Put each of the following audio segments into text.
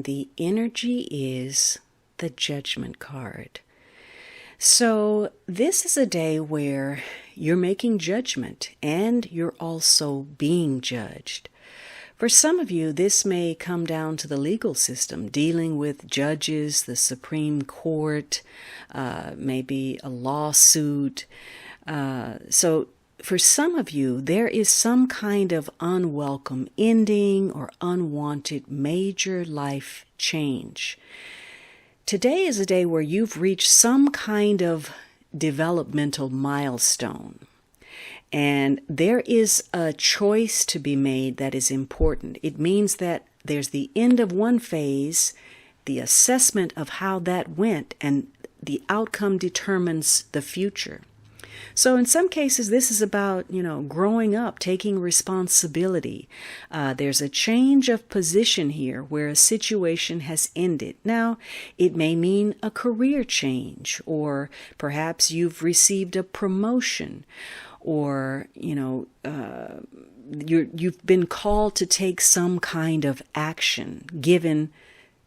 the energy is the Judgment card. So this is a day where you're making judgment and you're also being judged. For some of you, this may come down to the legal system, dealing with judges, the Supreme Court, maybe a lawsuit. So for some of you, there is some kind of unwelcome ending or unwanted major life change. Today is a day where you've reached some kind of developmental milestone. And there is a choice to be made that is important. It means that there's the end of one phase, the assessment of how that went, and the outcome determines the future. So in some cases, this is about, growing up, taking responsibility. There's a change of position here where a situation has ended. Now, it may mean a career change, or perhaps you've received a promotion, or, you've been called to take some kind of action given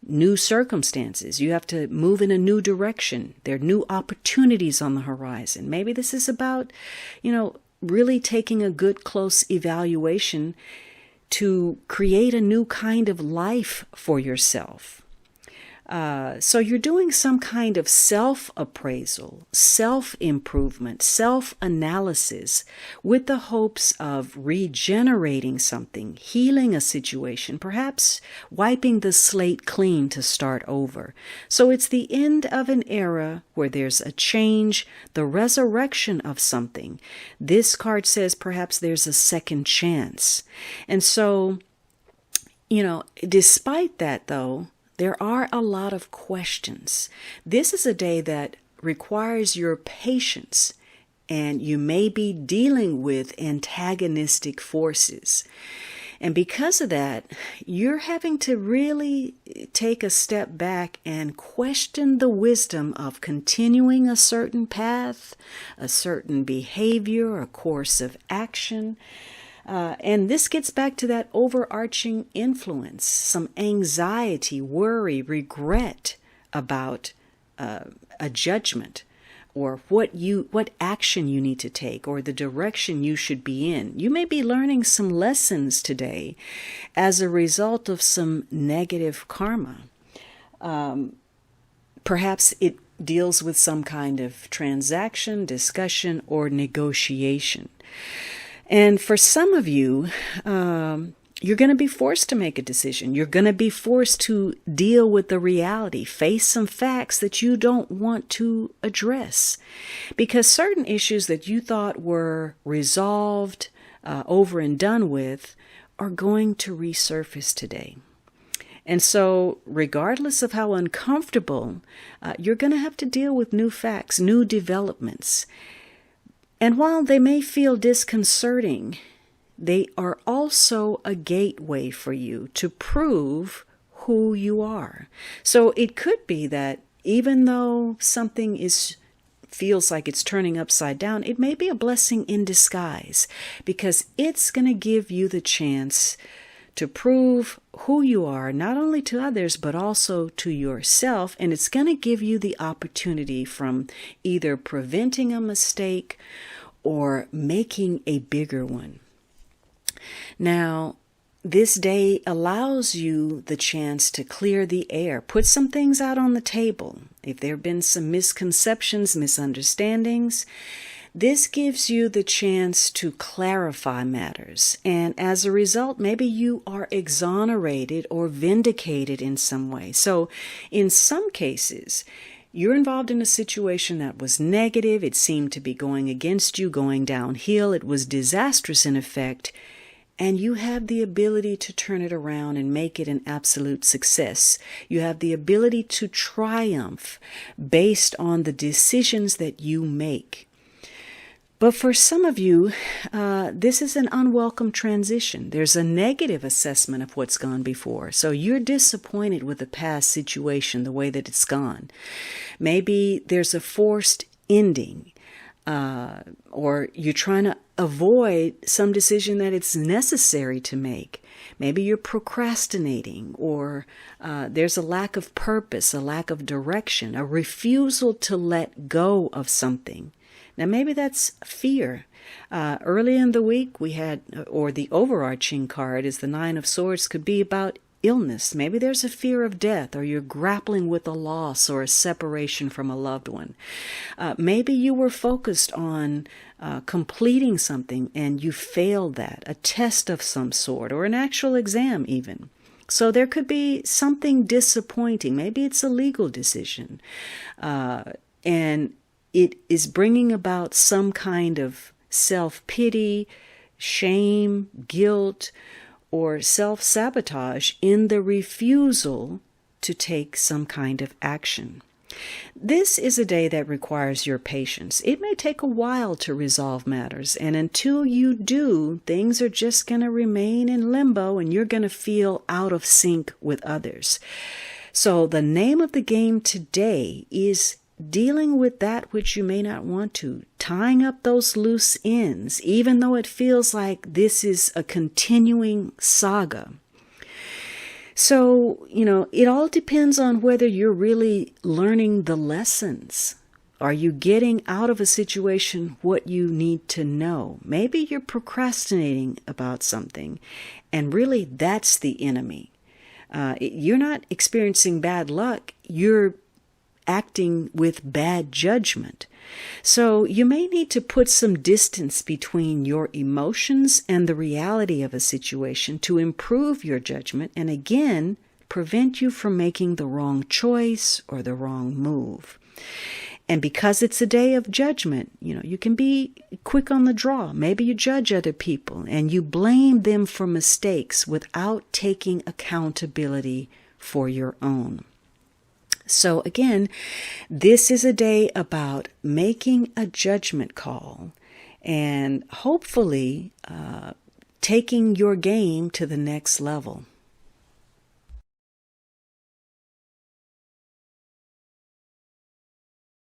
new circumstances. You have to move in a new direction. There are new opportunities on the horizon. Maybe this is about, really taking a good, close evaluation to create a new kind of life for yourself. So you're doing some kind of self-appraisal, self-improvement, self-analysis with the hopes of regenerating something, healing a situation, perhaps wiping the slate clean to start over. So it's the end of an era where there's a change, the resurrection of something. This card says perhaps there's a second chance. And so, despite that though, there are a lot of questions. This is a day that requires your patience, and you may be dealing with antagonistic forces. And because of that, you're having to really take a step back and question the wisdom of continuing a certain path, a certain behavior, a course of action. And this gets back to that overarching influence, some anxiety, worry, regret about a judgment, or what action you need to take, or the direction you should be in. You may be learning some lessons today as a result of some negative karma. Perhaps it deals with some kind of transaction, discussion, or negotiation. And for some of you, you're going to be forced to make a decision. You're going to be forced to deal with the reality, face some facts that you don't want to address. Because certain issues that you thought were resolved, over and done with, are going to resurface today. And so, regardless of how uncomfortable, you're going to have to deal with new facts, new developments. And while they may feel disconcerting, they are also a gateway for you to prove who you are. So it could be that even though something feels like it's turning upside down, it may be a blessing in disguise, because it's going to give you the chance to prove who you are, not only to others, but also to yourself. And it's going to give you the opportunity from either preventing a mistake or making a bigger one. Now, this day allows you the chance to clear the air, put some things out on the table. If there have been some misconceptions, misunderstandings, this gives you the chance to clarify matters. And as a result, maybe you are exonerated or vindicated in some way. So in some cases, you're involved in a situation that was negative. It seemed to be going against you, going downhill. It was disastrous in effect. And you have the ability to turn it around and make it an absolute success. You have the ability to triumph based on the decisions that you make. But for some of you, this is an unwelcome transition. There's a negative assessment of what's gone before. So you're disappointed with the past situation, the way that it's gone. Maybe there's a forced ending, or you're trying to avoid some decision that it's necessary to make. Maybe you're procrastinating, or there's a lack of purpose, a lack of direction, a refusal to let go of something. Now, maybe that's fear. Early in the week, we had, or the overarching card is the Nine of Swords, could be about illness. Maybe there's a fear of death, or you're grappling with a loss or a separation from a loved one. Maybe you were focused on completing something and you failed that, a test of some sort, or an actual exam even. So there could be something disappointing. Maybe it's a legal decision. And it is bringing about some kind of self-pity, shame, guilt, or self-sabotage in the refusal to take some kind of action. This is a day that requires your patience. It may take a while to resolve matters, and until you do, things are just going to remain in limbo, and you're going to feel out of sync with others. So the name of the game today is dealing with that which you may not want to, tying up those loose ends, even though it feels like this is a continuing saga. So, it all depends on whether you're really learning the lessons. Are you getting out of a situation what you need to know? Maybe you're procrastinating about something, and really that's the enemy. You're not experiencing bad luck. You're acting with bad judgment. So you may need to put some distance between your emotions and the reality of a situation to improve your judgment and again prevent you from making the wrong choice or the wrong move. And because it's a day of judgment, you can be quick on the draw. Maybe you judge other people and you blame them for mistakes without taking accountability for your own. So again, this is a day about making a judgment call and hopefully taking your game to the next level.